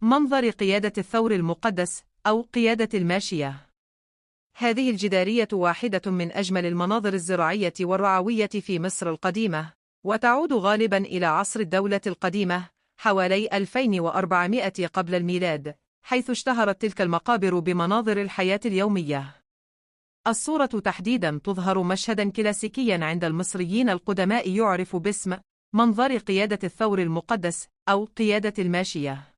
منظر قيادة الثور المقدس أو قيادة الماشية. هذه الجدارية واحدة من أجمل المناظر الزراعية والرعوية في مصر القديمة، وتعود غالباً إلى عصر الدولة القديمة حوالي 2400 قبل الميلاد، حيث اشتهرت تلك المقابر بمناظر الحياة اليومية. الصورة تحديداً تظهر مشهداً كلاسيكياً عند المصريين القدماء يعرف باسم منظر قيادة الثور المقدس أو قيادة الماشية،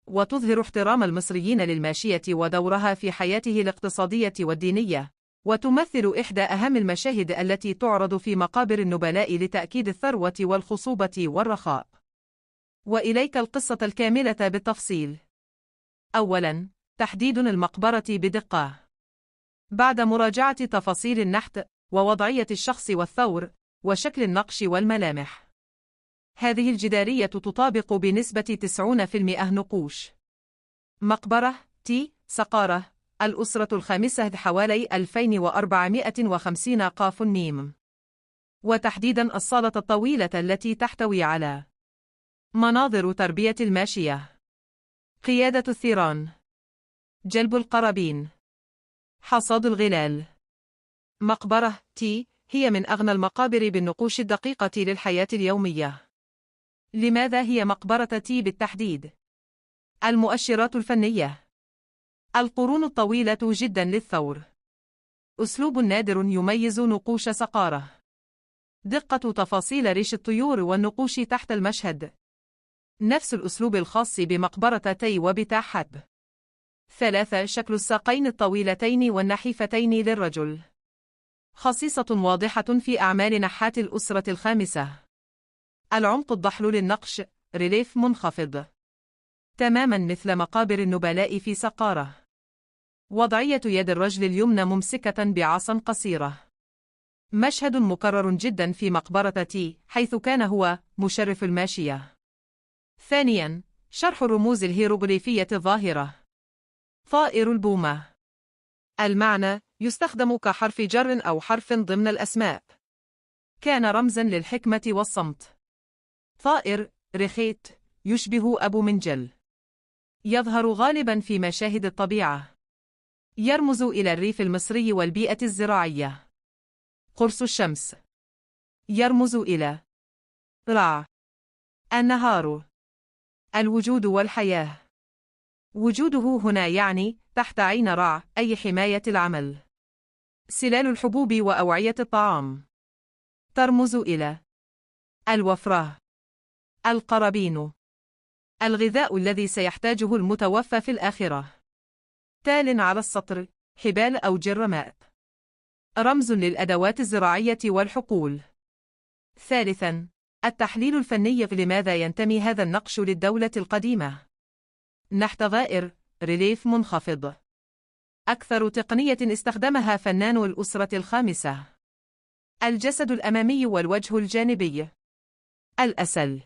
وتظهر احترام المصريين للماشية ودورها في حياته الاقتصادية والدينية، وتمثل إحدى أهم المشاهد التي تعرض في مقابر النبلاء لتأكيد الثروة والخصوبة والرخاء. وإليك القصة الكاملة بالتفصيل. أولاً، تحديد المقبرة بدقة. بعد مراجعة تفاصيل النحت ووضعية الشخص والثور وشكل النقش والملامح، هذه الجدارية تطابق بنسبة 90% نقوش. مقبرة تي سقارة، الأسرة الخامسة، حوالي 2450 قاف ميم. وتحديدا الصالة الطويلة التي تحتوي على مناظر تربية الماشية، قيادة الثيران، جلب القرابين، حصاد الغلال. مقبرة تي هي من أغنى المقابر بالنقوش الدقيقة للحياة اليومية. لماذا هي مقبرة تي بالتحديد؟ المؤشرات الفنية. القرون الطويلة جدا للثور. أسلوب نادر يميز نقوش سقارة. دقة تفاصيل ريش الطيور والنقوش تحت المشهد. نفس الأسلوب الخاص بمقبرة تي وبتاع حب. 3. شكل الساقين الطويلتين والنحيفتين للرجل، خصيصة واضحة في أعمال نحات الأسرة الخامسة. العمق الضحل للنقش، ريليف منخفض، تماما مثل مقابر النبلاء في سقارة. وضعية يد الرجل اليمنى ممسكة بعصا قصيرة. مشهد مكرر جدا في مقبرة تي، حيث كان هو مشرف الماشية. ثانيا، شرح الرموز الهيروغليفية الظاهرة. طائر البومة. المعنى يستخدم كحرف جر أو حرف ضمن الأسماء. كان رمزا للحكمة والصمت. طائر رخيت يشبه أبو منجل. يظهر غالبا في مشاهد الطبيعة. يرمز إلى الريف المصري والبيئة الزراعية. قرص الشمس يرمز إلى رع، النهار، الوجود والحياة. وجوده هنا يعني تحت عين رع، أي حماية العمل. سلال الحبوب وأوعية الطعام ترمز إلى الوفرة، القرابين، الغذاء الذي سيحتاجه المتوفى في الآخرة. تال على السطر، حبال أو جرماء، رمز للأدوات الزراعية والحقول. ثالثاً، التحليل الفني. لماذا ينتمي هذا النقش للدولة القديمة؟ نحت ظائر، ريليف منخفض. أكثر تقنية استخدمها فنان الأسرة الخامسة. الجسد الأمامي والوجه الجانبي. الأسل.